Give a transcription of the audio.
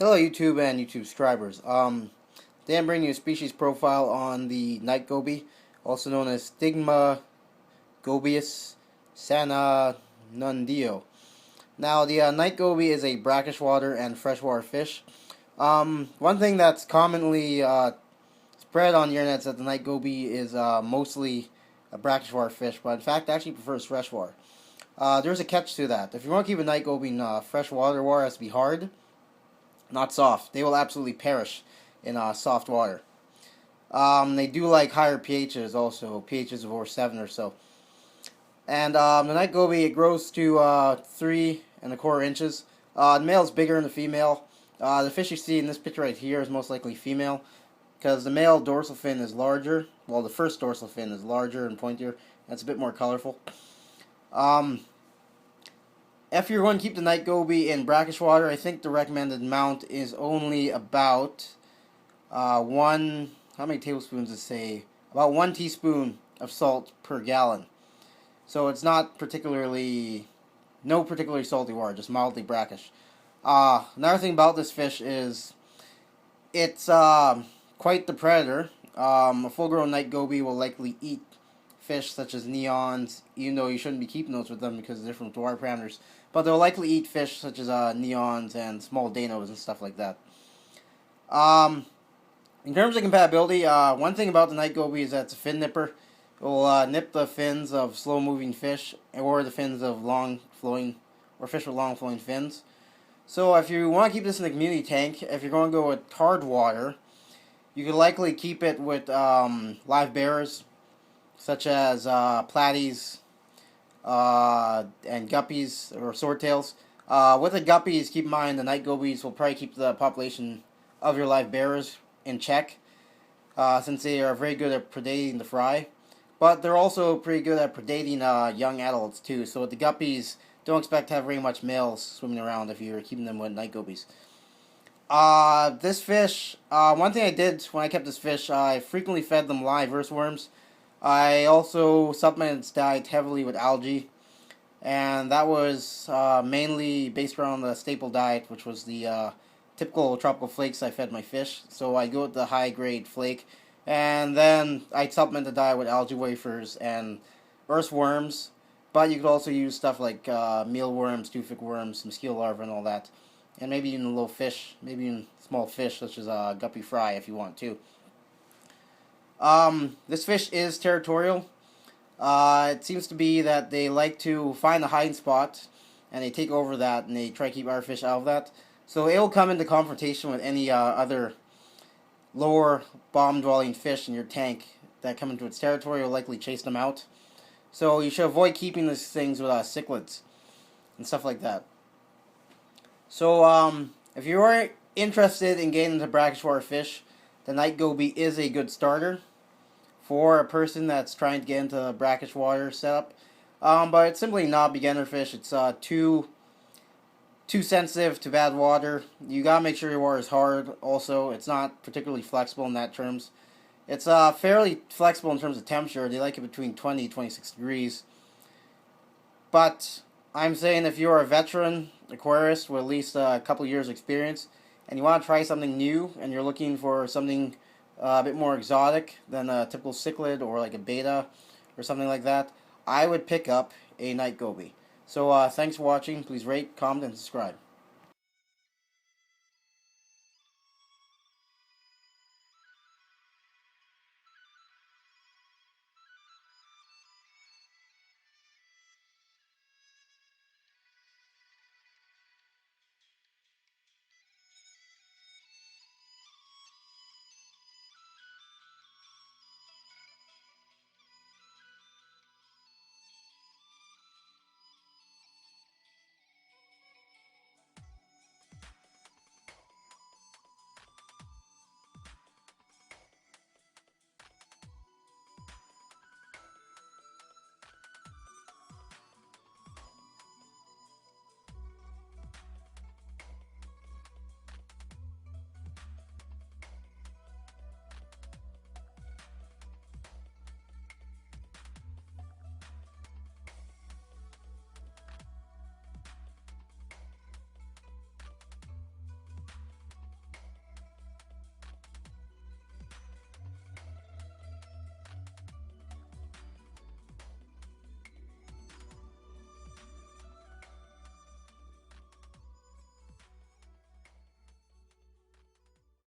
Hello YouTube and YouTube subscribers. Today I'm bringing you a species profile on the night goby, also known as Stigmatogobius sadanundio. Now the night goby is a brackish water and freshwater fish. One thing that's commonly spread on the internet is that the night goby is mostly a brackish water fish, but in fact actually prefers freshwater. There's a catch to that. If you want to keep a night goby in freshwater, water has to be hard, not soft. They will absolutely perish in soft water. They do like higher pHs also, pHs of over 7 or so. And the night goby, it grows to 3¼ inches. The male is bigger than the female. The fish you see in this picture right here is most likely female, because the male dorsal fin is larger. Well, the first dorsal fin is larger and pointier, and it's a bit more colorful. If you're going to keep the night goby in brackish water, I think the recommended amount is only about how many tablespoons does it say? About 1 teaspoon of salt per gallon. So it's not no particularly salty water, just mildly brackish. Another thing about this fish is it's quite the predator. A full-grown night goby will likely eat fish such as neons, even though you shouldn't be keeping those with them because of different water parameters. But they'll likely eat fish such as neons and small danos and stuff like that. In terms of compatibility, one thing about the night goby is that it's a fin nipper. It will nip the fins of slow-moving fish or the fins of long-flowing or fish with long-flowing fins. So if you want to keep this in a community tank, if you're going to go with hard water, you could likely keep it with live bearers such as platies and guppies or swordtails. With the guppies, keep in mind the night gobies will probably keep the population of your live bearers in check, since they are very good at predating the fry. But they're also pretty good at predating young adults too. So with the guppies, don't expect to have very much males swimming around if you're keeping them with night gobies. This fish, one thing I did when I kept this fish, I frequently fed them live earthworms. I also supplemented its diet heavily with algae, and that was mainly based around the staple diet, which was the typical tropical flakes I fed my fish. So I go with the high-grade flake, and then I supplement the diet with algae wafers and earthworms, but you could also use stuff like mealworms, toothpick worms, mosquito larvae, and all that, and maybe even little fish, maybe even small fish such as guppy fry if you want to. This fish is territorial. It seems to be that they like to find a hiding spot, and they take over that, and they try to keep our fish out of that. So it will come into confrontation with any other lower bottom-dwelling fish in your tank that come into its territory. Will likely chase them out. So you should avoid keeping these things with cichlids and stuff like that. So if you are interested in getting into brackish water fish, the night goby is a good starter for a person that's trying to get into brackish water setup. But it's simply not a beginner fish. It's too sensitive to bad water. You gotta make sure your water is hard. Also, it's not particularly flexible in that terms. It's fairly flexible in terms of temperature. They like it between 20 and 26 degrees. But I'm saying if you're a veteran aquarist with at least a couple years experience and you want to try something new and you're looking for something a bit more exotic than a typical cichlid or like a beta or something like that, I would pick up a night goby. So thanks for watching. Please rate, comment, and subscribe.